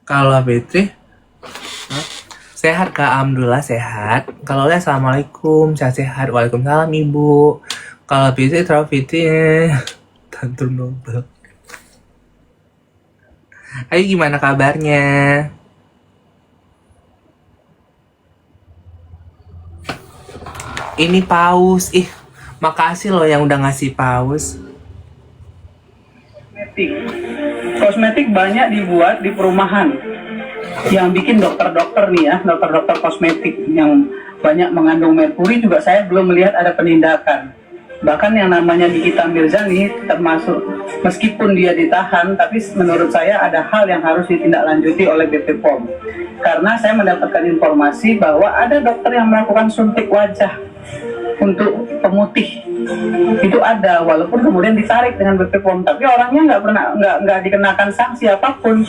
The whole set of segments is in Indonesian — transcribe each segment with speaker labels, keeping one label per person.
Speaker 1: Kalau Fitri, hah? Sehat Kak, Alhamdulillah sehat. Kalau Lea, Assalamualaikum, sehat-sehat. Waalaikumsalam Ibu. Kalau Fitri, terlalu Fitri, Tantrum Nobel. Ayo gimana kabarnya? Ini paus, makasih loh yang udah ngasih paus.
Speaker 2: Kosmetik banyak dibuat di perumahan. Yang bikin dokter-dokter nih ya, dokter-dokter kosmetik yang banyak mengandung merkuri juga saya belum melihat ada penindakan. Bahkan yang namanya Nikita Mirzani termasuk, meskipun dia ditahan, tapi menurut saya ada hal yang harus ditindaklanjuti oleh BP POM. Karena saya mendapatkan informasi bahwa ada dokter yang melakukan suntik wajah untuk pemutih. Itu ada, walaupun kemudian ditarik dengan BP POM, tapi orangnya nggak dikenakan sanksi apapun.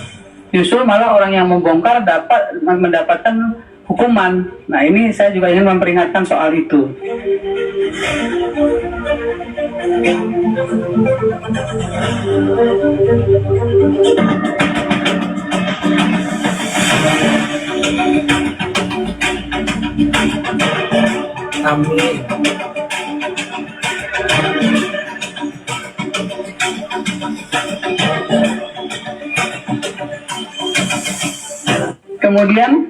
Speaker 2: Justru malah orang yang membongkar dapat mendapatkan hukuman. Nah, ini saya juga ingin memperingatkan soal itu.
Speaker 1: Amin.
Speaker 2: Kemudian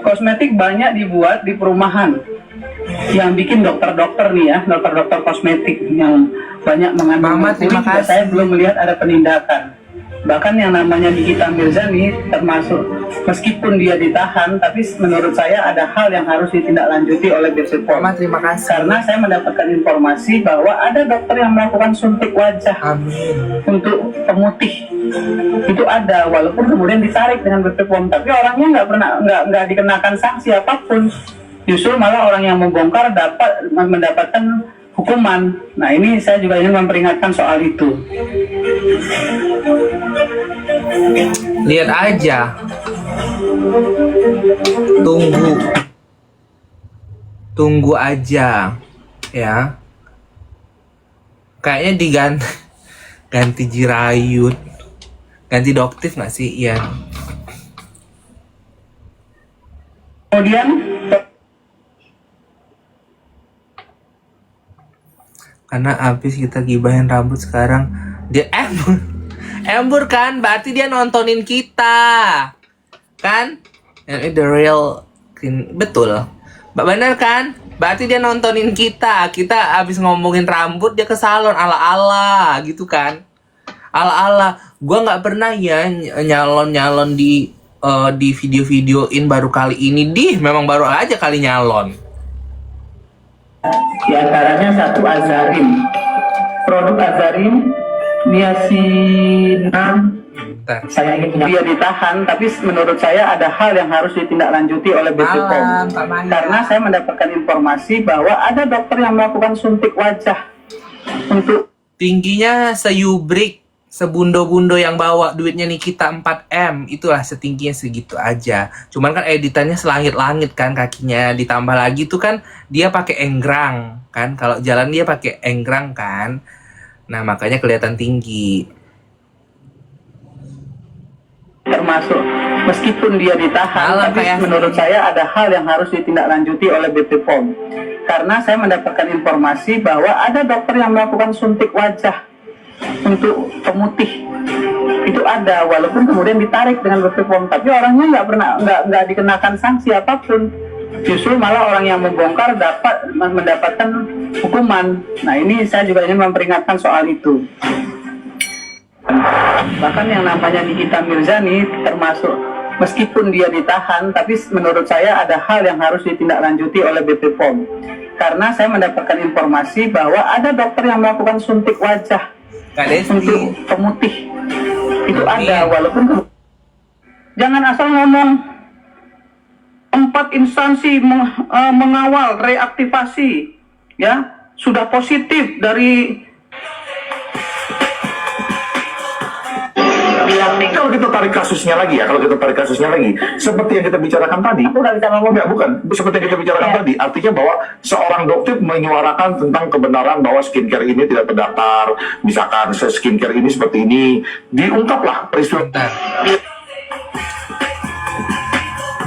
Speaker 2: kosmetik banyak dibuat di perumahan. Yang bikin dokter-dokter nih ya, dokter-dokter kosmetik yang banyak mengandung
Speaker 1: Mama,
Speaker 2: merkuri
Speaker 1: terima
Speaker 2: juga
Speaker 1: kasih.
Speaker 2: saya belum melihat ada penindakan. Bahkan yang namanya Nikita Mirzani termasuk, meskipun dia ditahan, tapi menurut saya ada hal yang harus ditindaklanjuti oleh BP POM.
Speaker 1: Mama, terima kasih.
Speaker 2: Karena saya mendapatkan informasi bahwa ada dokter yang melakukan suntik wajah
Speaker 1: Amin.
Speaker 2: untuk pemutih. Itu ada, walaupun kemudian ditarik dengan BP POM, tapi orangnya nggak dikenakan sanksi apapun. Justru malah orang yang membongkar dapat mendapatkan hukuman. Nah, ini saya juga ingin memperingatkan soal itu.
Speaker 1: Lihat aja. Tunggu aja, ya. Kayaknya ganti Jirayut, ganti Doktif nggak sih, Ian?
Speaker 2: Kemudian
Speaker 1: Karena abis kita gibahin rambut sekarang dia embur kan, berarti dia nontonin kita, kan? Ini the real betul, bener kan? Berarti dia nontonin kita abis ngomongin rambut dia ke salon ala-ala gitu kan? Ala-ala, gua nggak pernah ya nyalon di video-videoin, baru kali ini memang baru aja kali nyalon.
Speaker 2: di antaranya satu Azarin, produk Azarin niacinamide.
Speaker 1: Bentar.
Speaker 2: Saya ingin dia ditahan, tapi menurut saya ada hal yang harus ditindaklanjuti oleh BP POM.
Speaker 1: Malam, Kak Maya.
Speaker 2: Karena saya mendapatkan informasi bahwa ada dokter yang melakukan suntik wajah untuk
Speaker 1: Tingginya seyubrik, sebundo-bundo yang bawa duitnya Nikita 4M, itulah setingginya segitu aja. Cuman kan editannya selangit-langit kan kakinya, ditambah lagi tuh kan dia pakai enggrang kan, kalau jalan dia pakai enggrang kan. Nah, makanya kelihatan tinggi.
Speaker 2: termasuk, meskipun dia ditahan,
Speaker 1: Malam,
Speaker 2: tapi
Speaker 1: Kak Yasmin.
Speaker 2: menurut saya ada hal yang harus ditindaklanjuti oleh BP POM. Karena saya mendapatkan informasi bahwa ada dokter yang melakukan suntik wajah untuk pemutih. Itu ada, walaupun kemudian ditarik dengan BP POM, tapi orangnya nggak dikenakan sanksi apapun. Justru malah orang yang membongkar dapat mendapatkan hukuman. Nah, ini saya juga ingin memperingatkan soal itu. Bahkan yang namanya Nikita Mirzani termasuk, meskipun dia ditahan, tapi menurut saya ada hal yang harus ditindaklanjuti oleh BP POM. Karena saya mendapatkan informasi bahwa ada dokter yang melakukan suntik wajah
Speaker 1: Kak Desti.
Speaker 2: untuk pemutih. Itu
Speaker 1: Amin.
Speaker 2: ada, walaupun jangan asal ngomong. 4 instansi mengawal reaktivasi, ya, sudah positif dari.
Speaker 3: Kalau kita tarik kasusnya lagi, seperti yang kita bicarakan tadi,
Speaker 2: Aku nggak bisa ngomong.
Speaker 3: bukan, seperti yang kita bicarakan
Speaker 2: Ya.
Speaker 3: tadi, artinya bahwa seorang dokter menyuarakan tentang kebenaran bahwa skincare ini tidak terdaftar, misalkan skincare ini seperti ini, diungkaplah peristiwa.
Speaker 1: Bentar.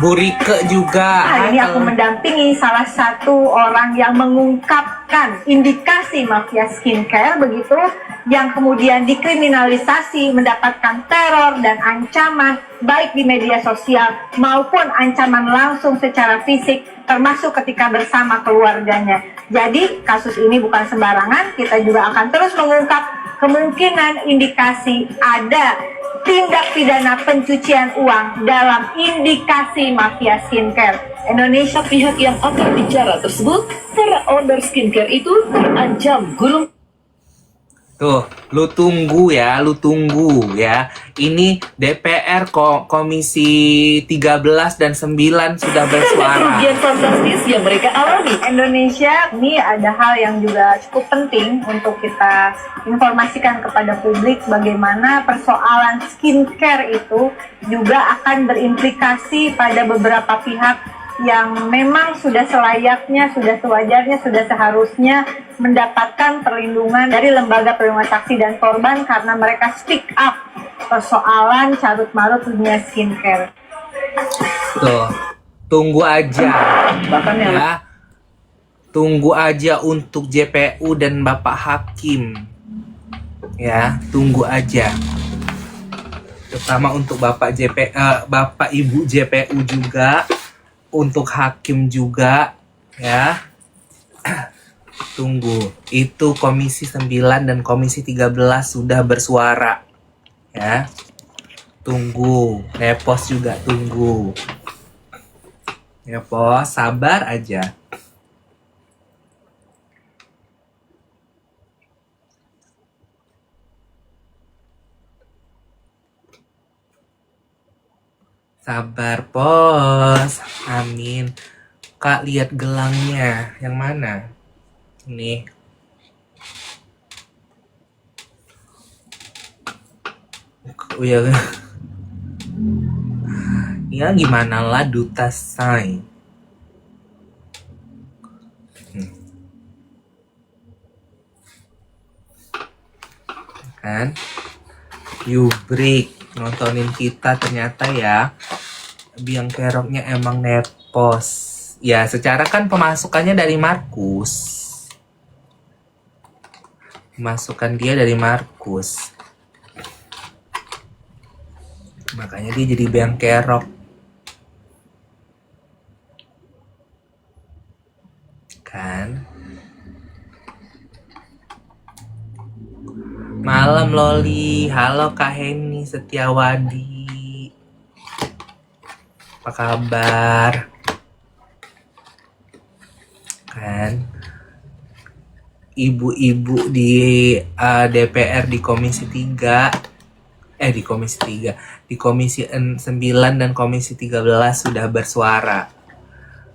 Speaker 1: Bu Rike juga.
Speaker 4: Hari ini aku
Speaker 1: Halo.
Speaker 4: mendampingi salah satu orang yang mengungkapkan indikasi mafia skincare begitu, yang kemudian dikriminalisasi, mendapatkan teror dan ancaman baik di media sosial maupun ancaman langsung secara fisik, termasuk ketika bersama keluarganya. Jadi kasus ini bukan sembarangan, kita juga akan terus mengungkap kemungkinan indikasi ada tindak pidana pencucian uang dalam indikasi mafia skincare. Indonesia
Speaker 5: Pihak yang akan bicara tersebut, para owner skincare itu terancam gulung
Speaker 1: Tuh, lu tunggu ya. Ini DPR Komisi 13 dan 9 sudah bersuara.
Speaker 5: kerugian fantastis yang mereka alami.
Speaker 4: Indonesia ini ada hal yang juga cukup penting untuk kita informasikan kepada publik, bagaimana persoalan skincare itu juga akan berimplikasi pada beberapa pihak yang memang sudah selayaknya, sudah sewajarnya, sudah seharusnya mendapatkan perlindungan dari lembaga perlindungan saksi dan korban karena mereka speak up persoalan carut-marut dunia skincare.
Speaker 1: Tuh, tunggu aja
Speaker 2: Bahkan yang
Speaker 1: ya. Tunggu aja untuk JPU dan Bapak Hakim. Ya, tunggu aja. Terutama untuk Bapak Ibu JPU juga, untuk Hakim juga ya. Tunggu. Itu Komisi 9 dan Komisi 13 sudah bersuara. Ya. Tunggu. Nepos juga tunggu. Ya Pos, sabar aja. Sabar Pos. Amin. Kak, lihat gelangnya. Yang mana? Nih. Oh ya. Ya gimana lah Duta Say. Kan? You break nontonin kita ternyata ya. Biang keroknya emang nepos. Ya, secara kan pemasukannya dari Markus. Pemasukan dia dari Markus. Makanya dia jadi biang kerok. Kan? Malam Loli. Halo Kak Heni Setiawadi. Apa kabar? Kan? Ibu-ibu di DPR di Komisi 3 di Komisi 9 dan Komisi 13 sudah bersuara.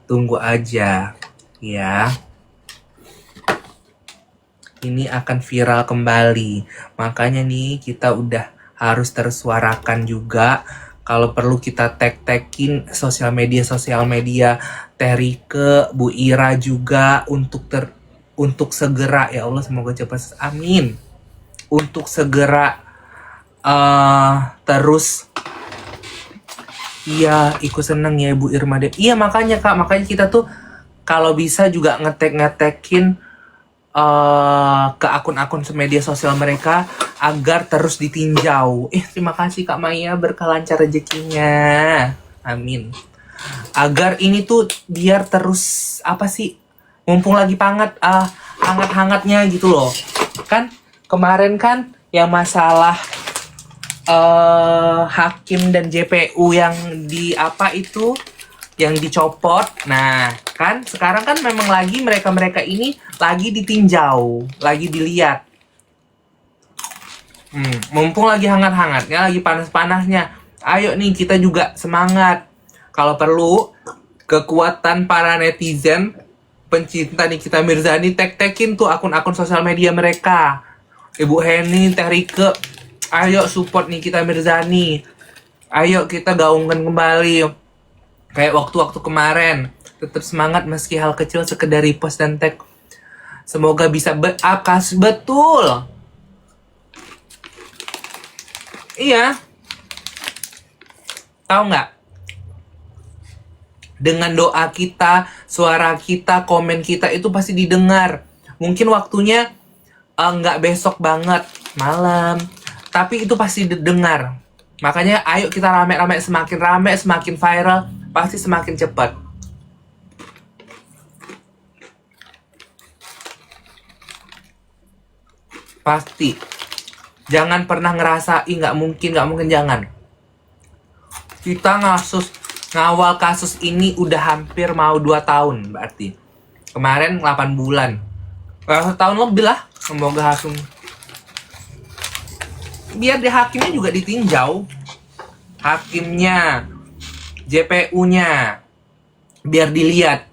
Speaker 1: Tunggu aja ya. Ini akan viral kembali. Makanya nih kita udah harus tersuarakan juga. Kalau perlu kita tag-tagin sosial media Teh Rike, Bu Ira juga untuk segera, ya Allah semoga cepat, amin, untuk segera terus. Iya, ikut seneng ya Bu Irma deh. Iya makanya Kak, makanya kita tuh kalau bisa juga ngetek-ngetekin ke akun-akun media sosial mereka agar terus ditinjau. Terima kasih Kak Maya, berkah lancar rezekinya, amin. Agar ini tuh biar terus mumpung lagi hangat-hangatnya gitu loh. Kan kemarin kan yang masalah Hakim dan JPU yang yang dicopot. Nah, kan sekarang kan memang lagi mereka ini lagi ditinjau, lagi dilihat. Mumpung lagi hangat-hangatnya, lagi panas-panasnya. Ayo nih kita juga semangat. Kalau perlu kekuatan para netizen pencinta Nikita Mirzani, tag-tagin tuh akun-akun sosial media mereka. Ibu Heni, Teh Rike, ayo support Nikita Mirzani. Ayo kita gaungkan kembali. Kayak waktu-waktu kemarin. Tetap semangat meski hal kecil sekedar repost dan tag. Semoga bisa kasus betul. Iya. Tahu nggak? Dengan doa kita, suara kita, komen kita itu pasti didengar. Mungkin waktunya nggak besok banget, malam. Tapi itu pasti didengar. Makanya ayo kita rame-rame, semakin viral, pasti semakin cepat. Pasti. Jangan pernah ngerasa, nggak mungkin, jangan. Kita ngawal kasus ini udah hampir mau 2 tahun berarti. Kemarin 8 bulan. 1 tahun lebih lah. Semoga hakim. Biar di hakimnya juga ditinjau. Hakimnya, JPU-nya. Biar dilihat.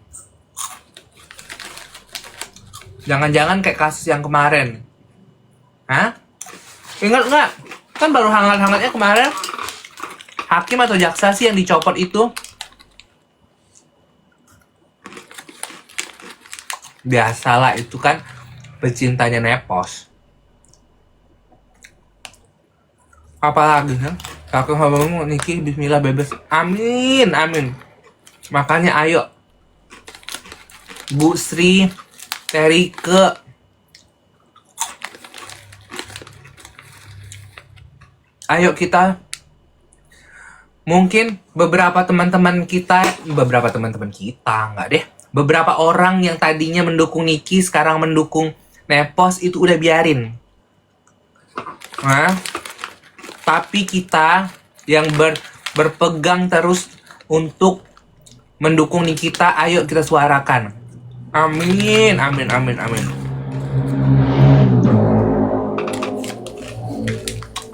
Speaker 1: Jangan-jangan kayak kasus yang kemarin. Hah? Ingat nggak? Kan baru hangat-hangatnya kemarin. Hakim atau jaksa sih yang dicopot itu? Biasalah itu kan pecintanya Nepos. Apalagi kan? Aku ngomong Niki bismillah bebas. Amin, amin. Makanya ayo Bu Sri, Terike, ayo kita. Mungkin beberapa teman-teman kita, enggak deh. Beberapa orang yang tadinya mendukung Niki, sekarang mendukung Nepos, itu udah biarin. Nah, tapi kita yang berpegang terus untuk mendukung Nikita, ayo kita suarakan. Amin, amin, amin, amin.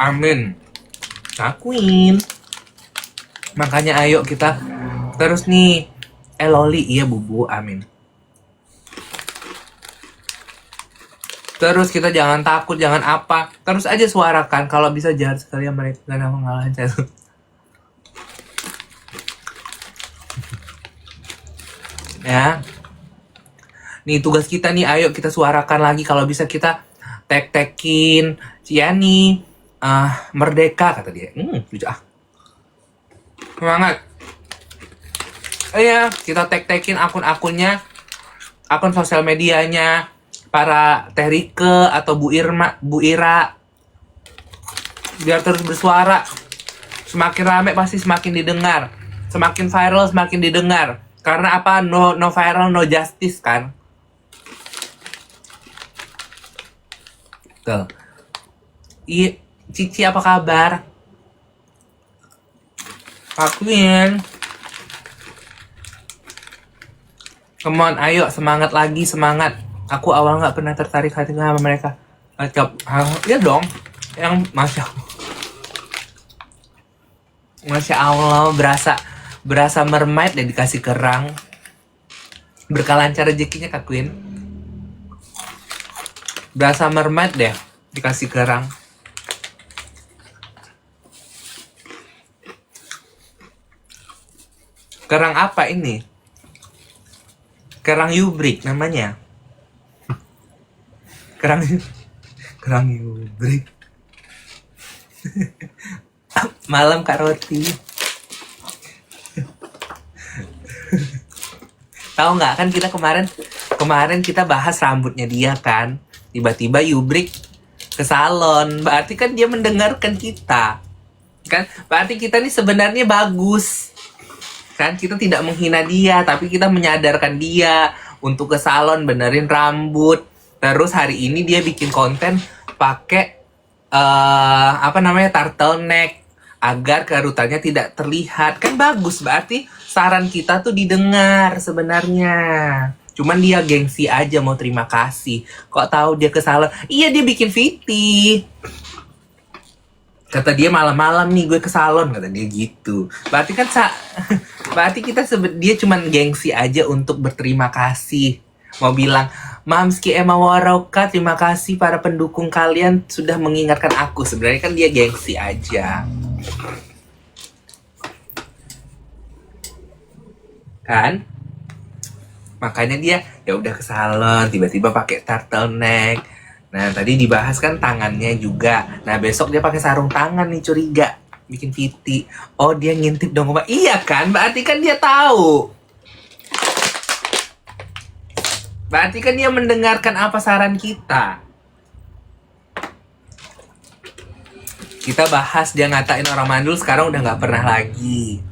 Speaker 1: Amin. Lakuin. Makanya ayo kita terus nih. Loli, iya bubu, amin. Terus kita jangan takut, jangan apa. Terus aja suarakan. Kalau bisa jahat sekalian mereka gak ada pengalaman. Ya. Nih tugas kita nih, ayo kita suarakan lagi. Kalau bisa kita tek-tekin Ciani, Merdeka kata dia. Lucu ah. Semangat. Iya, kita tek-tekin akun-akunnya, akun sosial medianya para Terike atau Bu Ira. Biar terus bersuara. Semakin rame pasti semakin didengar. Semakin viral semakin didengar. Karena apa? No viral, no justice kan. Tuh. Iya, Cici apa kabar? Akuin. Come on, ayo semangat lagi, semangat. Aku awal nggak pernah tertarik hati sama mereka. Ya dong, yang Masya Allah, berasa mermaid dan dikasih kerang. Berkalancar rezekinya Kak Queen. Berasa mermaid deh, dikasih kerang. Kerang apa ini? Kerang yubrik namanya. Kerang yubrik. Malam Kak Roti. Tahu nggak kan kita kemarin kita bahas rambutnya dia kan. Tiba-tiba yubrik ke salon. Berarti kan dia mendengarkan kita. Kan? Berarti kita nih sebenarnya bagus. Kan kita tidak menghina dia, tapi kita menyadarkan dia untuk ke salon benerin rambut. Terus hari ini dia bikin konten pakai turtleneck agar kerutannya tidak terlihat. Kan bagus, berarti saran kita tuh didengar sebenarnya. Cuman dia gengsi aja mau terima kasih. Kok tahu dia ke salon? Iya, dia bikin VT. Kata dia malam-malam nih gue ke salon, kata dia gitu. Berarti kan berarti dia cuman gengsi aja untuk berterima kasih. Mau bilang, Mamski Emma Waroka, terima kasih para pendukung kalian sudah mengingatkan aku. Sebenarnya kan dia gengsi aja. Kan? Makanya dia ya udah ke salon, tiba-tiba pakai turtleneck. Nah, tadi dibahas kan tangannya juga. Nah, besok dia pakai sarung tangan nih, curiga. Bikin VT. Oh, dia ngintip dong. Iya kan? Berarti kan dia tahu. Berarti kan dia mendengarkan apa saran kita. Kita bahas dia ngatain orang mandul, sekarang udah nggak pernah lagi.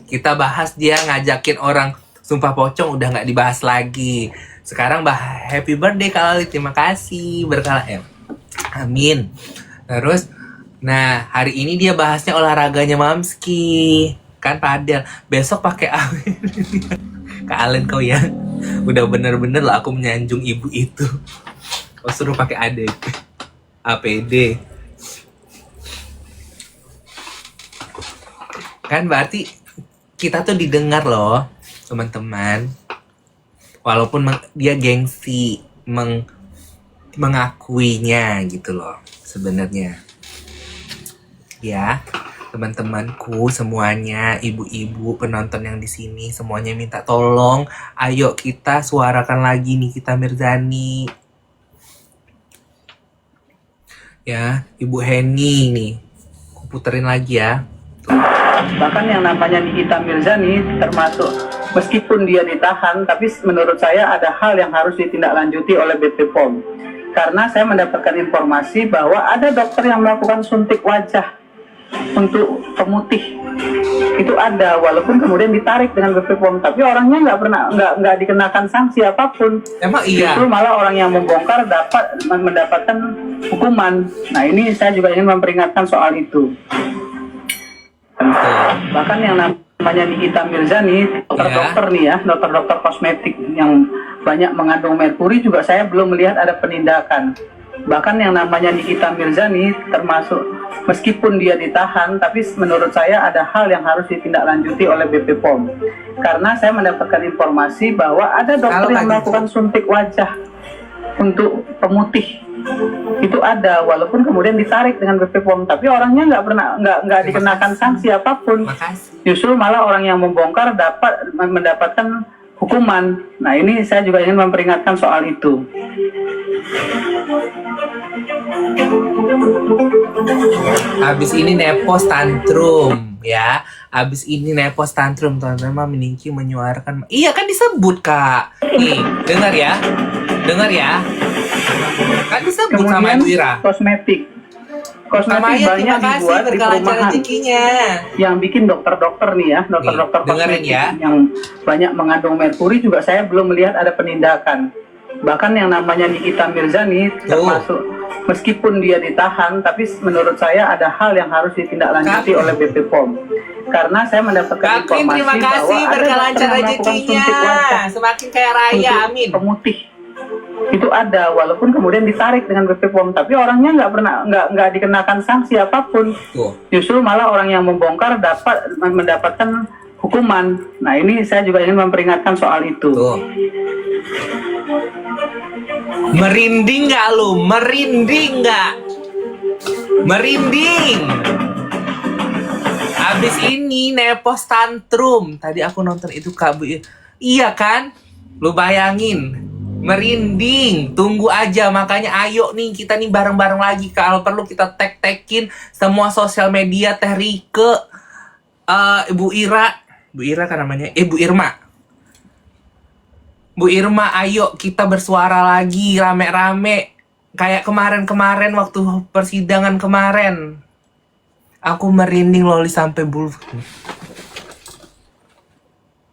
Speaker 1: Kita bahas dia ngajakin orang sumpah pocong, udah nggak dibahas lagi. Sekarang happy birthday Kak Lali, terima kasih berkala amin. Terus, nah hari ini dia bahasnya olahraganya Mamski, kan padel. Besok pakai Kak Alen kau ya, udah bener-bener lah aku menyanjung ibu itu. Kau suruh pakai APD. Kan berarti kita tuh didengar loh, teman-teman. Walaupun dia gengsi mengakuinya gitu loh sebenarnya. Ya, teman-temanku semuanya, ibu-ibu penonton yang di sini semuanya minta tolong, ayo kita suarakan lagi Nikita Mirzani. Ya, Ibu Heni nih. Aku puterin lagi ya.
Speaker 2: Bahkan yang namanya Nikita Mirzani termasuk meskipun dia ditahan, tapi menurut saya ada hal yang harus ditindaklanjuti oleh BP POM. Karena saya mendapatkan informasi bahwa ada dokter yang melakukan suntik wajah untuk pemutih. Itu ada, walaupun kemudian ditarik dengan BP POM, tapi orangnya nggak dikenakan sanksi apapun.
Speaker 1: Emang iya?
Speaker 2: Justru malah orang yang membongkar dapat mendapatkan hukuman. Nah ini saya juga ingin memperingatkan soal itu. Bahkan yang namanya Nikita Mirzani, dokter-dokter nih ya, dokter-dokter kosmetik yang banyak mengandung merkuri juga saya belum melihat ada penindakan. Bahkan yang namanya Nikita Mirzani termasuk meskipun dia ditahan, tapi menurut saya ada hal yang harus ditindaklanjuti oleh BP POM. Karena saya mendapatkan informasi bahwa ada dokter yang melakukan suntik wajah untuk pemutih. Itu ada, walaupun kemudian ditarik dengan BP POM, tapi orangnya nggak dikenakan sanksi apapun. Justru malah orang yang membongkar dapat mendapatkan hukuman. Nah ini saya juga ingin memperingatkan soal itu.
Speaker 1: Habis ini nepos tantrum ya. Habis ini nepos tantrum, teman-teman. Meningki menyuarakan. Iya kan disebut Kak. Nih, dengar ya. Dengar ya. Kan disebut sama Ibu Ira.
Speaker 2: Kosmetik
Speaker 1: Maya,
Speaker 2: banyak dibuat di perumahan yang bikin dokter-dokter nih ya, dokter-dokter kosmetik
Speaker 1: ya.
Speaker 2: Yang banyak mengandung merkuri juga saya belum melihat ada penindakan. Bahkan yang namanya Nikita Mirzani termasuk meskipun dia ditahan, tapi menurut saya ada hal yang harus ditindaklanjuti oleh BP POM. Karena saya mendapatkan informasi
Speaker 1: terima kasih
Speaker 2: bahwa ada
Speaker 1: berkelancar
Speaker 2: dokter yang melakukan
Speaker 1: rezekinya.
Speaker 2: suntik wajah
Speaker 1: Semakin kaya raya, amin.
Speaker 2: Pemutih. Itu ada, walaupun kemudian ditarik dengan BP POM, tapi orangnya nggak dikenakan sanksi apapun. Justru malah orang yang membongkar dapat mendapatkan hukuman. Nah ini saya juga ingin memperingatkan soal itu.
Speaker 1: Merinding nggak lu? Merinding nggak? Merinding. Abis ini nepos tantrum. Tadi aku nonton itu Kak Bu. Iya kan? Lu bayangin. Merinding. Tunggu aja. Makanya ayo nih kita nih bareng-bareng lagi. Kalau perlu kita tag-tagin semua sosial media Teh Rike, Ibu Ira. Bu Ira kan namanya? Bu Irma. Bu Irma, ayo kita bersuara lagi rame-rame. Kayak kemarin-kemarin waktu persidangan kemarin. Aku merinding loli sampai bulu.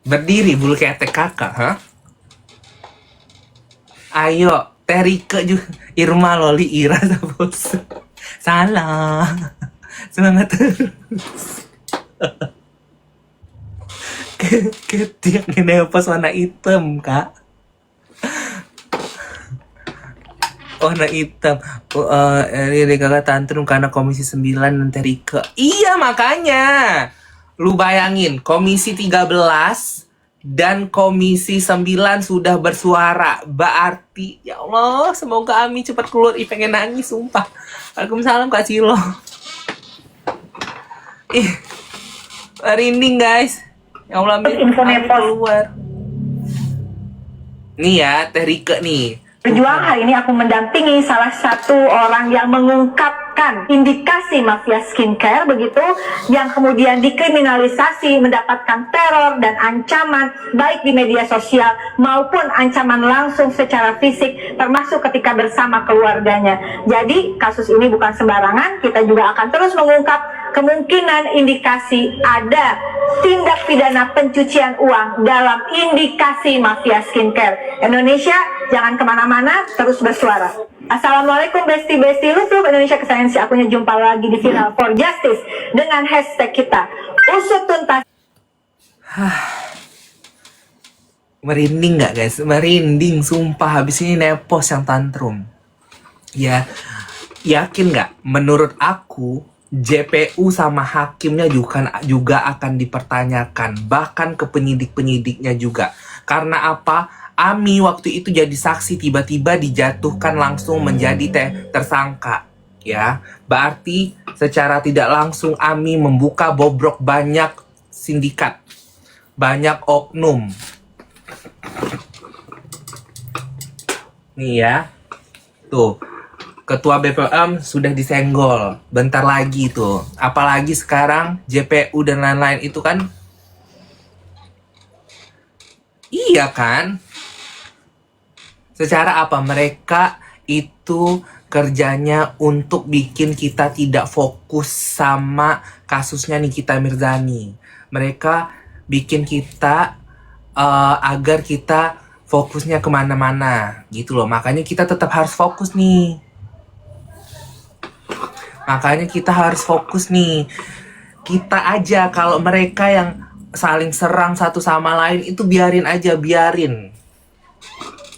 Speaker 1: Berdiri bulu ketek kakak, ha? Ayo, Teh Rike juga. Irma loli Ira bos. Salah. Semangat terus. Ketiak nepos warna hitam Kak. Warna hitam. Ini kakak tantrum karena komisi 9 dan Teh Rike. Iya makanya. Lu bayangin komisi 13 dan komisi 9 sudah bersuara. Berarti ya Allah, semoga Ami cepat keluar. Pengen nangis sumpah. Waalaikumsalam Kak Cilo. Merinding guys. Ya Allah,
Speaker 4: info
Speaker 1: keluar. Nih ya, Teh Rike nih.
Speaker 4: Berjuang hari ini aku mendampingi salah satu orang yang mengungkap mendapatkan indikasi mafia skincare begitu, yang kemudian dikriminalisasi, mendapatkan teror dan ancaman baik di media sosial maupun ancaman langsung secara fisik, termasuk ketika bersama keluarganya. Jadi kasus ini bukan sembarangan, kita juga akan terus mengungkap kemungkinan indikasi ada tindak pidana pencucian uang dalam indikasi mafia skincare. Indonesia, jangan kemana-mana, terus bersuara. Assalamualaikum besti-besti Love Indonesia kesayangan si akunya, jumpa lagi di Final for Justice dengan hashtag kita usut tuntas.
Speaker 1: Merinding nggak guys? Merinding sumpah, habis ini Nepos yang tantrum. Ya, yakin nggak? Menurut aku JPU sama hakimnya juga akan dipertanyakan, bahkan ke penyidik-penyidiknya juga. Karena apa? Ami waktu itu jadi saksi, tiba-tiba dijatuhkan langsung menjadi tersangka. Ya, berarti secara tidak langsung Ami membuka bobrok banyak sindikat, banyak oknum. Nih ya, tuh. Ketua BPOM sudah disenggol. Bentar lagi tuh. Apalagi sekarang JPU dan lain-lain itu kan. Iya kan? Secara apa? Mereka itu kerjanya untuk bikin kita tidak fokus sama kasusnya Nikita Mirzani. Mereka bikin kita agar kita fokusnya kemana-mana gitu loh. Makanya kita tetap harus fokus nih. Makanya kita harus fokus nih. Kita aja, kalau mereka yang saling serang satu sama lain itu biarin aja, biarin.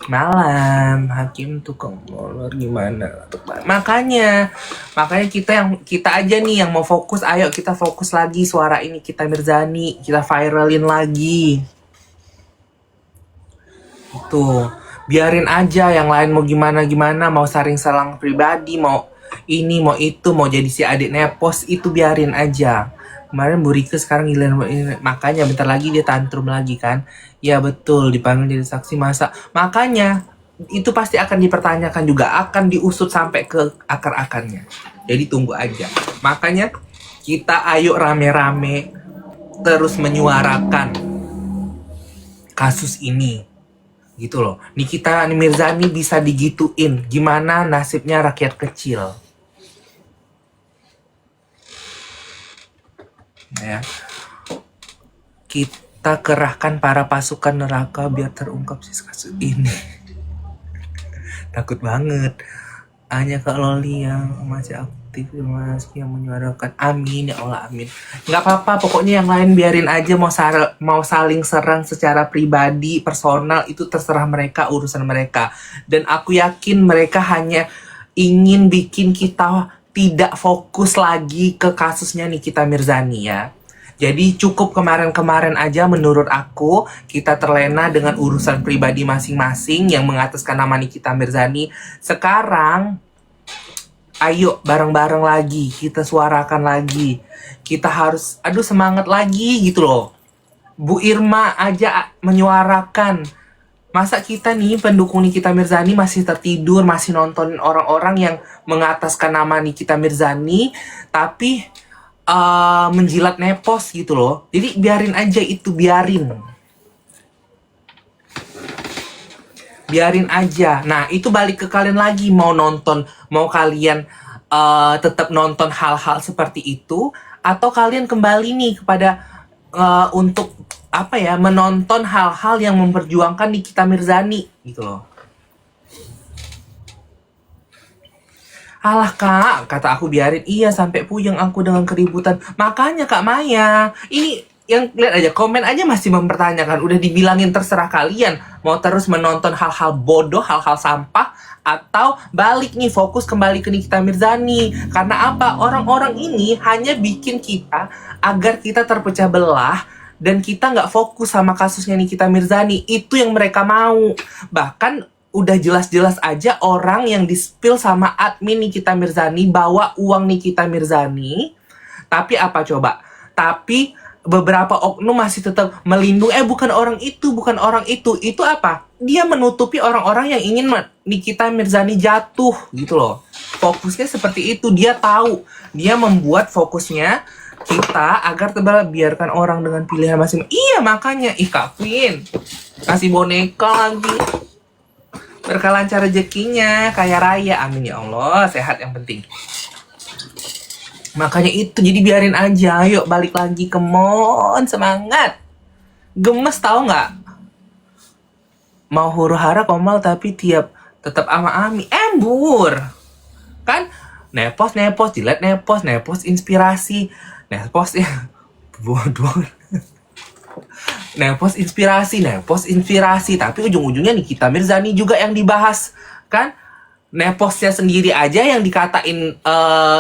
Speaker 1: Malam, hakim tukang molor gimana? Makanya kita aja nih yang mau fokus, ayo kita fokus lagi suara ini Nikita Mirzani, kita viralin lagi. Itu, biarin aja yang lain mau gimana, mau saling serang pribadi, mau ini mau itu, mau jadi si adik Nepos, itu biarin aja. Kemarin Bu Rike, sekarang giliran makanya bentar lagi dia tantrum lagi kan. Ya betul, dipanggil jadi saksi masa. Makanya itu pasti akan dipertanyakan juga, akan diusut sampai ke akar-akarnya. Jadi tunggu aja. Makanya kita ayo rame-rame terus menyuarakan kasus ini. Gitu loh. Nikita Mirzani bisa digituin. Gimana nasibnya rakyat kecil? Ya. Kita kerahkan para pasukan neraka biar terungkap kasus ini. Takut banget. Hanya Kak Loli yang masih aktif, masih yang menyuarakan. Amin ya Allah, amin. Nggak apa-apa, pokoknya yang lain biarin aja. Mau saling serang secara pribadi, personal, itu terserah mereka, urusan mereka. Dan aku yakin mereka hanya ingin bikin kita tidak fokus lagi ke kasusnya Nikita Mirzani ya. Jadi cukup kemarin-kemarin aja menurut aku kita terlena dengan urusan pribadi masing-masing yang mengataskan nama Nikita Mirzani. Sekarang ayo bareng-bareng lagi, kita suarakan lagi. Kita harus semangat lagi gitu loh. Bu Irma aja menyuarakan. Masa kita nih pendukung Nikita Mirzani masih tertidur, masih nontonin orang-orang yang mengataskan nama Nikita Mirzani tapi menjilat Nepos gitu loh. Jadi biarin aja itu, biarin aja. Nah itu balik ke kalian lagi, mau nonton, mau kalian tetap nonton hal-hal seperti itu, atau kalian kembali nih kepada untuk menonton hal-hal yang memperjuangkan Nikita Mirzani gitu loh. Alah Kak, kata aku biarin. Iya, sampai puyeng aku dengan keributan. Makanya Kak Maya, ini yang lihat aja, komen aja masih mempertanyakan. Udah dibilangin terserah kalian. Mau terus menonton hal-hal bodoh, hal-hal sampah, atau balik nih fokus kembali ke Nikita Mirzani. Karena apa? Orang-orang ini hanya bikin kita agar kita terpecah belah dan kita nggak fokus sama kasusnya Nikita Mirzani. Itu yang mereka mau. Bahkan udah jelas-jelas aja orang yang di-spill sama admin Nikita Mirzani bawa uang Nikita Mirzani. Tapi apa coba? Tapi beberapa oknum masih tetap melindungi. Bukan orang itu, bukan orang itu. Itu apa? Dia menutupi orang-orang yang ingin Nikita Mirzani jatuh gitu loh. Fokusnya seperti itu. Dia tahu. Dia membuat fokusnya kita agar biarkan orang dengan pilihan masing-masing. Iya, makanya. Kak Queen kasih boneka lagi. Berkah lancar rezekinya, kaya raya. Amin ya Allah. Sehat yang penting. Makanya itu, jadi biarin aja. Yuk balik lagi, come on, semangat. Gemes tau nggak? Mau huru-hara komal tapi tetap ama-ami. Embur. Kan? Nepos, dilihat nepos inspirasi. Nepos ya. Bodoh. Nepos inspirasi. Tapi ujung-ujungnya Nikita Mirzani juga yang dibahas. Kan? Neposnya sendiri aja yang dikatain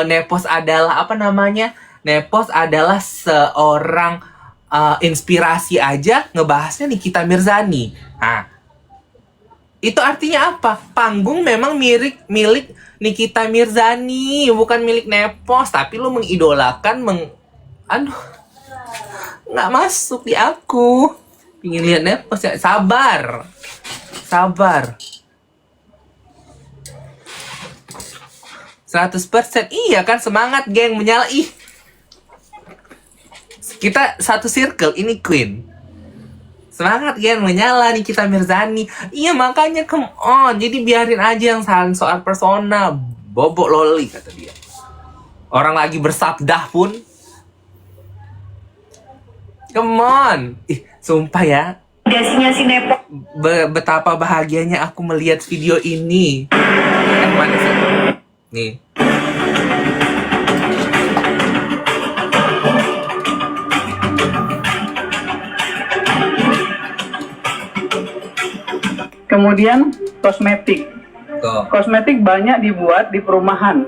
Speaker 1: Nepos adalah apa namanya? Nepos adalah seorang inspirasi aja ngebahasnya Nikita Mirzani. Nah, itu artinya apa? Panggung memang milik Nikita Mirzani, bukan milik Nepos. Tapi lu mengidolakan, aduh, nggak masuk di aku. Pingin lihat Nepos ya, sabar. 100%. Iya kan, semangat geng, menyala. Kita satu circle, ini Queen. Semangat geng, menyala nih kita Mirzani. Iya makanya come on. Jadi biarin aja yang saling soal persona. Bobok loli kata dia. Orang lagi bersabdah pun. Come on. Sumpah ya.
Speaker 4: Gasinya si Nepo.
Speaker 1: Betapa bahagianya aku melihat video ini. Mana sih? Nih.
Speaker 2: Kemudian kosmetik.
Speaker 1: Tuh.
Speaker 2: Kosmetik banyak dibuat di perumahan.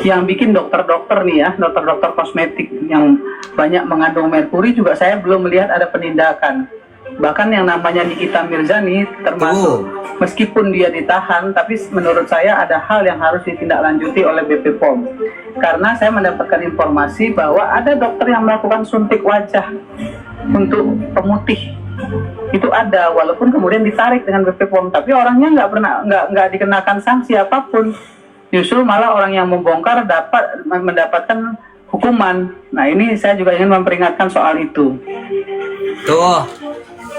Speaker 2: Yang bikin dokter-dokter nih ya, dokter-dokter kosmetik yang banyak mengandung merkuri juga saya belum melihat ada penindakan. Bahkan yang namanya Nikita Mirzani termasuk meskipun dia ditahan, tapi menurut saya ada hal yang harus ditindaklanjuti oleh BP POM. Karena saya mendapatkan informasi bahwa ada dokter yang melakukan suntik wajah untuk pemutih. Itu ada, walaupun kemudian ditarik dengan BP POM, tapi orangnya nggak dikenakan sanksi apapun. Justru malah orang yang membongkar mendapatkan hukuman. Nah ini saya juga ingin memperingatkan soal itu.
Speaker 1: Tuh.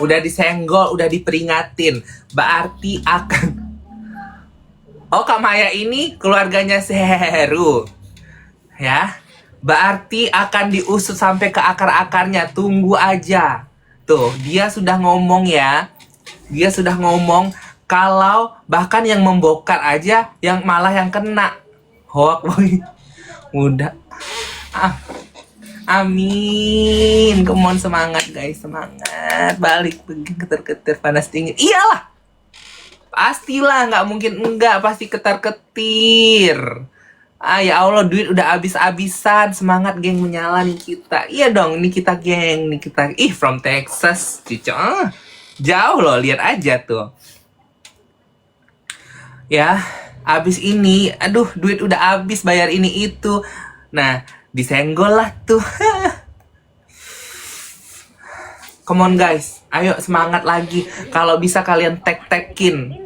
Speaker 1: Udah disenggol, udah diperingatin. Berarti akan... Oh, Kak Maya ini keluarganya si Heru. Ya. Berarti akan diusut sampai ke akar-akarnya. Tunggu aja. Tuh, dia sudah ngomong ya. Dia sudah ngomong kalau bahkan yang membongkar aja yang malah yang kena. Hoak boy. Udah. Amin. Come on, semangat guys, semangat. Balik pergi ketar-ketir panas dingin. Iyalah. Pastilah, nggak mungkin enggak, pasti ketar-ketir. Ya Allah, duit udah habis-habisan. Semangat geng, menyala nih kita. Iya dong, nih kita geng, nih kita. From Texas, cico. Jauh loh, lihat aja tuh. Ya, habis ini, aduh, duit udah habis bayar ini itu. Nah, disenggol lah tuh. Come on guys, ayo semangat lagi. Kalau bisa kalian tag-tagin.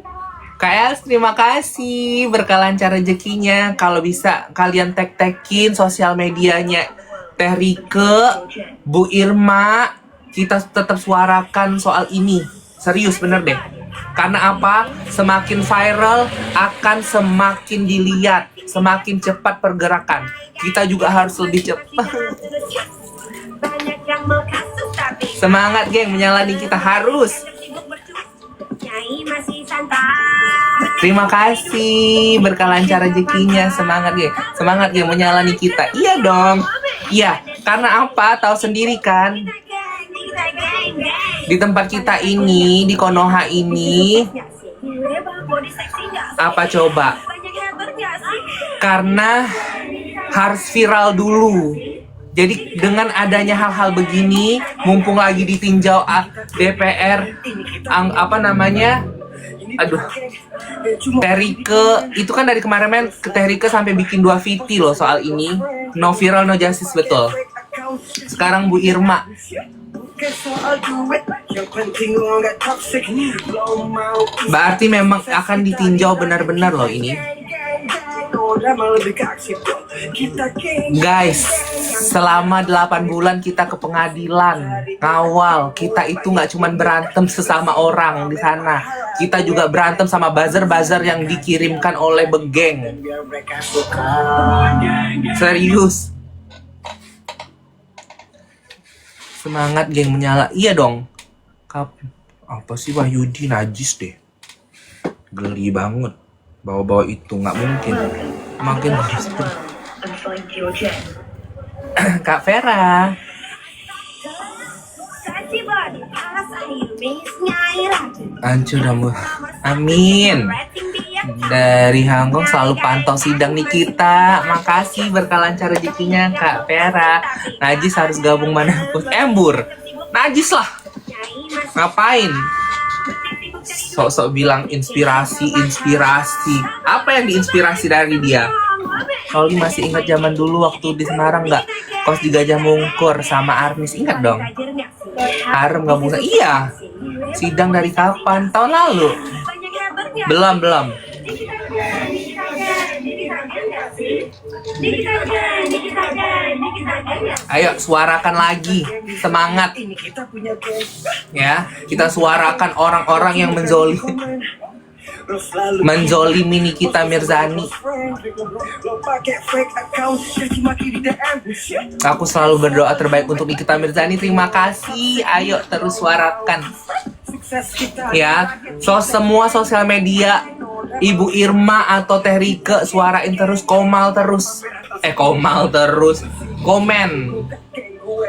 Speaker 1: KS terima kasih, berkah lancar rezekinya. Kalau bisa kalian tag-tagin sosial medianya Teh Rike, Bu Irma. Kita tetap suarakan soal ini. Serius bener deh. Karena apa? Semakin viral akan semakin dilihat, semakin cepat pergerakan. Kita juga harus lebih cepat. Semangat geng, menyalani kita harus. Terima kasih, berkah lancar rezekinya. Semangat geng, menyalani kita. Iya dong. Iya, karena apa? Tahu sendiri kan? Di tempat kita ini, di Konoha ini, apa coba? Karena harus viral dulu. Jadi dengan adanya hal-hal begini, mumpung lagi ditinjau DPR, Teh Rike, itu kan dari kemarin Teh Rike sampai bikin 2 VT loh soal ini. No viral, no justice, betul. Sekarang Bu Irma. Berarti memang akan ditinjau benar-benar loh ini. Guys, selama 8 bulan kita ke pengadilan ngawal, kita itu nggak cuman berantem sesama orang di sana, kita juga berantem sama buzzer-buzzer yang dikirimkan oleh begeng. Serius. Semangat geng menyala. Iya dong. Apa sih Wahyudi, najis deh. Geli banget. Bawa-bawa itu nggak mungkin. Makin Kak Vera. Hancur rambut. Amin. Dari Hongkong selalu pantau sidang Nikita. Makasih berkah lancar rezekinya Kak Vera. Najis harus gabung mana pun. Embur. Najis lah. Ngapain? Sok-sok bilang inspirasi. Apa yang diinspirasi dari dia? Loli masih ingat zaman dulu waktu di Semarang nggak? Kos di Gajah Mungkur sama Armis, ingat dong? Harem gabung. Iya. Sidang dari kapan? Tahun lalu? Belum. Ayo suarakan lagi, semangat. Ya, kita suarakan orang-orang yang menzolimi Nikita Mirzani. Aku selalu berdoa terbaik untuk Nikita Mirzani. Terima kasih. Ayo terus suarakan. Ya, semua sosial media, Ibu Irma atau Teh Rike, suarain terus, komen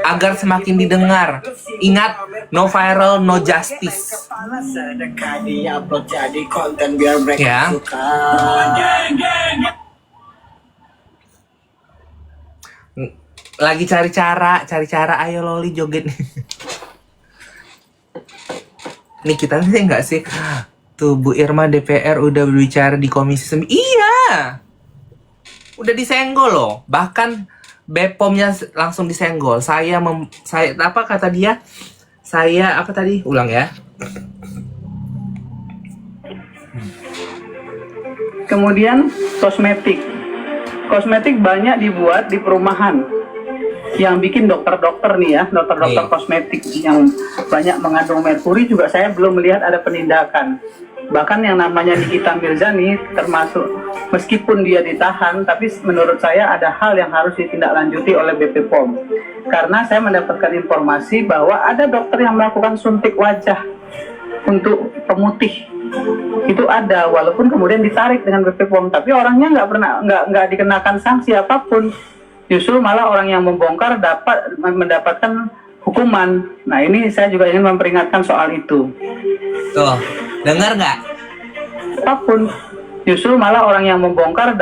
Speaker 1: agar semakin didengar. Ingat, no viral, no justice. Ya. Lagi cari cara, ayo Loli joget nih. Nih kita sih nggak sih? Tuh Bu Irma DPR udah berbicara di Komisi 9. Iya. Udah disenggol loh. Bahkan Bepomnya langsung disenggol. Saya apa kata dia? Saya apa tadi? Ulang ya.
Speaker 2: Kemudian kosmetik banyak dibuat di perumahan. Yang bikin dokter-dokter nih ya, dokter-dokter kosmetik yang banyak mengandung merkuri juga saya belum melihat ada penindakan. Bahkan yang namanya Nikita Mirzani termasuk, meskipun dia ditahan, tapi menurut saya ada hal yang harus ditindaklanjuti oleh BP POM. Karena saya mendapatkan informasi bahwa ada dokter yang melakukan suntik wajah untuk pemutih. Itu ada, walaupun kemudian ditarik dengan BP POM, tapi orangnya nggak dikenakan sanksi apapun. Justru malah orang yang membongkar mendapatkan hukuman. Nah ini saya juga ingin memperingatkan soal itu.
Speaker 1: Tuh, dengar nggak?
Speaker 2: Apapun, justru malah orang yang membongkar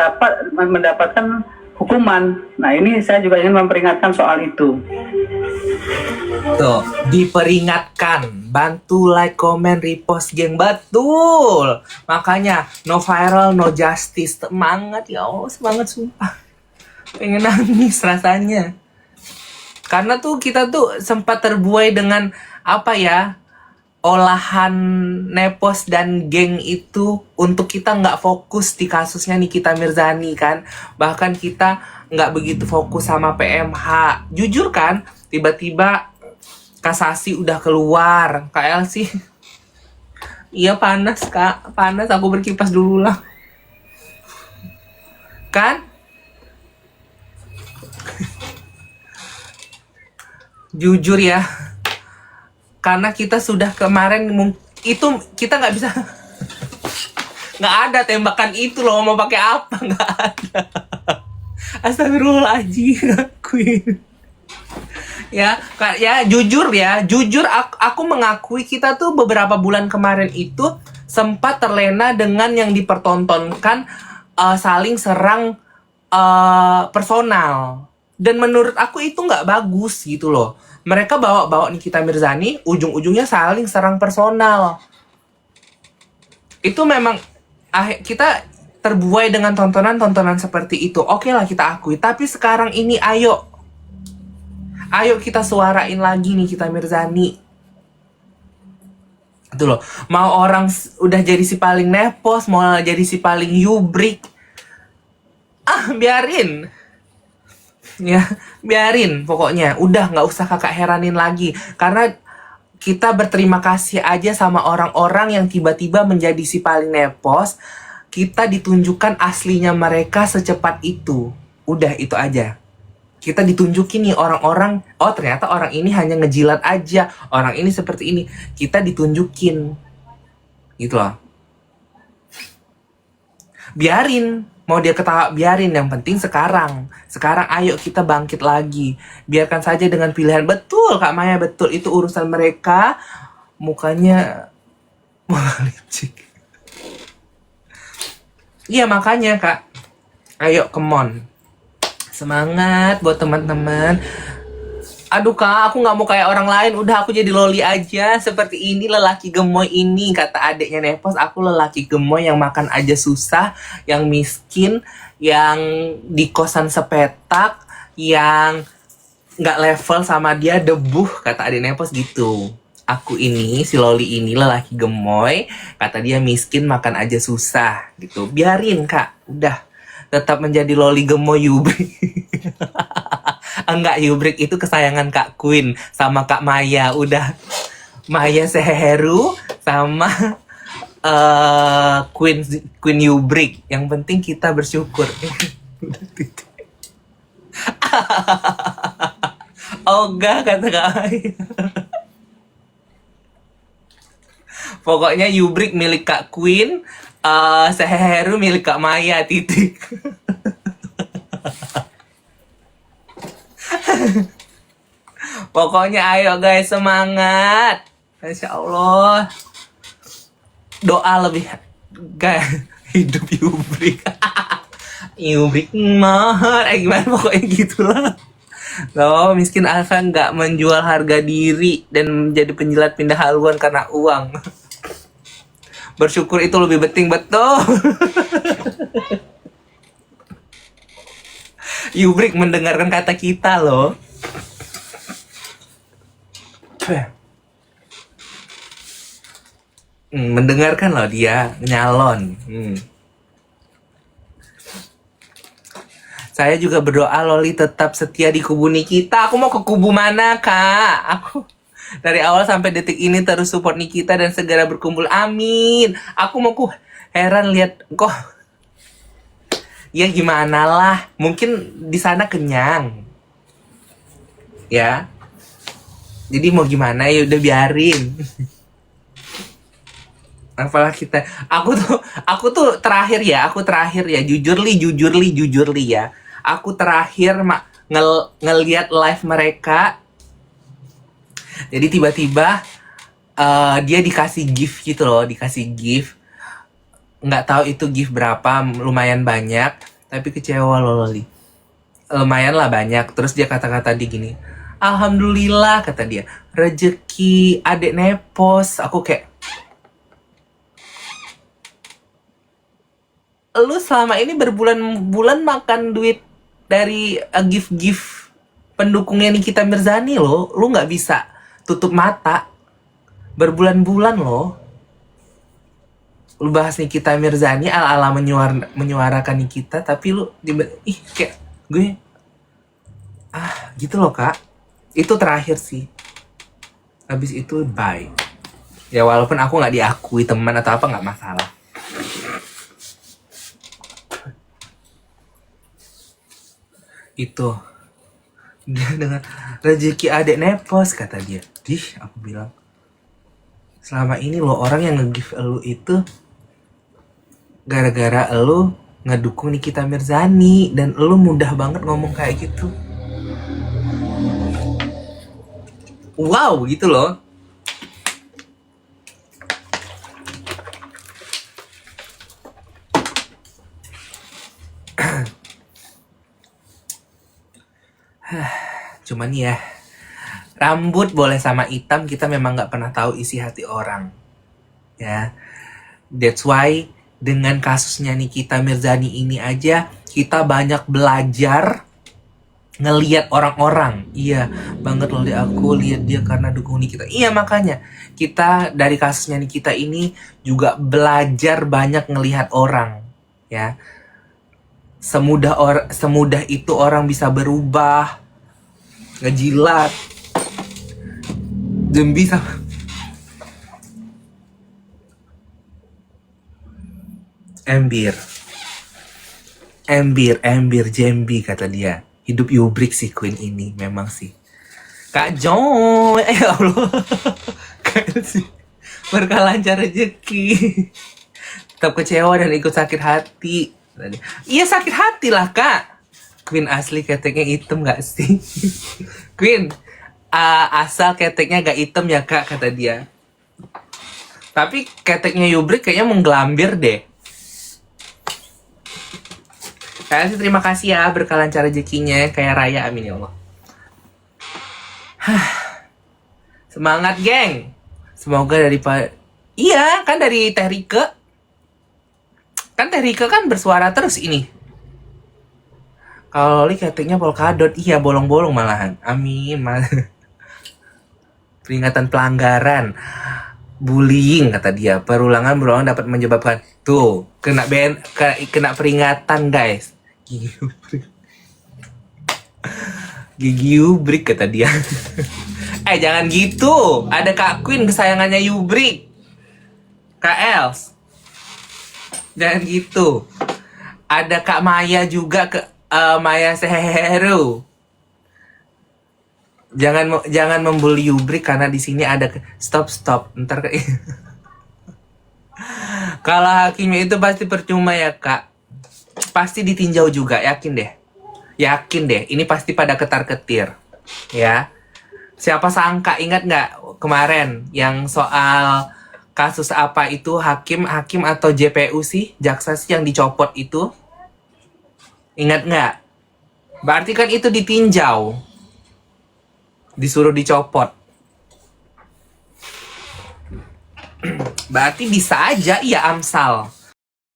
Speaker 2: mendapatkan hukuman. Nah ini saya juga ingin memperingatkan soal itu.
Speaker 1: Tuh, diperingatkan. Bantu like, comment, repost, geng. Betul. Makanya, no viral, no justice. Semangat ya Allah, semangat sumpah. Pengen nangis rasanya. Karena tuh kita tuh sempat terbuai dengan apa ya, olahan Nepos dan geng itu untuk kita nggak fokus di kasusnya Nikita Mirzani kan. Bahkan kita nggak begitu fokus sama PMH. Jujur kan, tiba-tiba kasasi udah keluar. KL sih. Iya panas kak, panas, aku berkipas dulu lah. Kan? Jujur ya, karena kita sudah kemarin itu kita nggak bisa, nggak ada tembakan itu loh, mau pakai apa, nggak ada. Astagfirullahaladzim, akuin. Ya jujur aku mengakui kita tuh beberapa bulan kemarin itu sempat terlena dengan yang dipertontonkan saling serang personal. Dan menurut aku itu nggak bagus gitu loh. Mereka bawa Nikita Mirzani, ujung-ujungnya saling serang personal. Itu memang kita terbuai dengan tontonan-tontonan seperti itu. Oke lah kita akui. Tapi sekarang ini ayo Ayo kita suarain lagi nih kita Mirzani. Itu loh. Mau orang udah jadi si paling nepos, mau jadi si paling yubrik. Biarin. Ya, biarin pokoknya. Udah nggak usah kakak heranin lagi. Karena kita berterima kasih aja sama orang-orang yang tiba-tiba menjadi si paling nepos. Kita ditunjukkan aslinya mereka secepat itu. Udah itu aja. Kita ditunjukin nih orang-orang, oh ternyata orang ini hanya ngejilat aja, orang ini seperti ini. Kita ditunjukin, gitu loh. Biarin, mau dia ketawa biarin, yang penting sekarang. Sekarang ayo kita bangkit lagi. Biarkan saja dengan pilihan, betul Kak Maya, betul. Itu urusan mereka, mukanya malah licik. Iya makanya Kak, ayo come on. Semangat buat teman-teman. Aduh Kak, aku nggak mau kayak orang lain. Udah aku jadi loli aja. Seperti ini lelaki gemoy ini. Kata adiknya Nepos, aku lelaki gemoy yang makan aja susah. Yang miskin. Yang di kosan sepetak. Yang nggak level sama dia, debuh. Kata adik Nepos gitu. Aku ini, si loli ini lelaki gemoy. Kata dia miskin, makan aja susah gitu. Biarin Kak, udah. Tetap menjadi loli gemoy Yubrik. Enggak, Yubrik itu kesayangan Kak Queen sama Kak Maya. Udah Maya Seheru sama Queen Yubrik. Yang penting kita bersyukur. Oh enggak, kata Kak Maya. Pokoknya Yubrik milik Kak Queen, Seheru milik Kak Maya, titik. Pokoknya ayo guys, semangat. Masya Allah. Doa lebih guys, hidup Yubrik. Yubrik mahal, gimana pokoknya gitulah. Loh, miskin asal nggak menjual harga diri dan menjadi penjilat pindah haluan karena uang. Bersyukur itu lebih penting, betul. Yubrik mendengarkan kata kita loh. Mendengarkan loh dia nyalon. Saya juga berdoa Loli tetap setia di kubu Nikita. Aku mau ke kubu mana Kak? Aku dari awal sampai detik ini terus support Nikita dan segera berkumpul. Amin. Aku mau heran lihat kok. Ya gimana lah. Mungkin di sana kenyang. Ya. Jadi mau gimana ya udah biarin. Apalah kita. Aku tuh terakhir ya. Jujur li ya. Aku terakhir ngeliat live mereka. Jadi tiba-tiba dia dikasih gift gitu loh, nggak tahu itu gift berapa, lumayan banyak, tapi kecewa loh Loli. Lumayan lah banyak. Terus dia kata-kata di gini, alhamdulillah kata dia, rezeki adek Nepos. Aku kayak, lu selama ini berbulan-bulan makan duit dari gift-gift pendukungnya Nikita Mirzani loh, lu nggak bisa tutup mata berbulan-bulan loh. Lu bahas Nikita Mirzani ala-ala menyuarakan Nikita, tapi lu kayak gue gitu loh Kak. Itu terakhir sih. Habis itu bye. Ya walaupun aku nggak diakui teman atau apa, nggak masalah. Itu dia dengan rezeki adek Nepos kata dia. Aku bilang, selama ini lo orang yang nge-give elu itu gara-gara elu ngedukung Nikita Mirzani, dan elu mudah banget ngomong kayak gitu. Wow, gitu loh. Cuman ya, rambut boleh sama hitam, kita memang nggak pernah tahu isi hati orang. Ya, that's why dengan kasusnya Nikita Mirzani ini aja kita banyak belajar ngelihat orang-orang. Iya banget loh, aku lihat dia karena dukung Nikita. Iya, makanya kita dari kasusnya Nikita ini juga belajar banyak ngelihat orang, ya. Semudah itu orang bisa berubah, ngejilat, demi sama Embir, Jambi kata dia. Hidup yubrik si Queen ini, memang sih. Kak Joy, ya Allah. Kayak sih. Berkah lancar rezeki. Tetap kecewa dan ikut sakit hati. Iya sakit hati lah Kak. Queen asli keteknya hitam gak sih? Queen, asal keteknya gak hitam ya Kak, kata dia. Tapi keteknya yubrik kayaknya menggelambir deh. Kak Elsie terima kasih ya, berkah lancar rezekinya kayak raya, amin ya Allah. Semangat geng. Semoga iya kan dari Teh Rike. Kan Teh Rike kan bersuara terus ini. Kalau Loli keteknya polkadot, iya bolong-bolong malahan. Amin. Peringatan pelanggaran. Bullying kata dia. Berulangan dapat menyebabkan tuh kena peringatan guys. Gigi Yubrik kata dia. Jangan gitu. Ada Kak Queen kesayangannya Yubrik. Kak Els. Jangan gitu. Ada Kak Maya juga Maya Seheru. Jangan membuli Yubrik karena di sini ada stop. Ntar kalau hakimnya itu pasti percuma ya Kak. Pasti ditinjau juga, yakin deh. Ini pasti pada ketar-ketir, ya. Siapa sangka, ingat nggak kemarin yang soal kasus apa itu hakim atau JPU sih, jaksa sih yang dicopot itu? Ingat nggak? Berarti kan itu ditinjau, disuruh dicopot. Berarti bisa aja iya Amsal.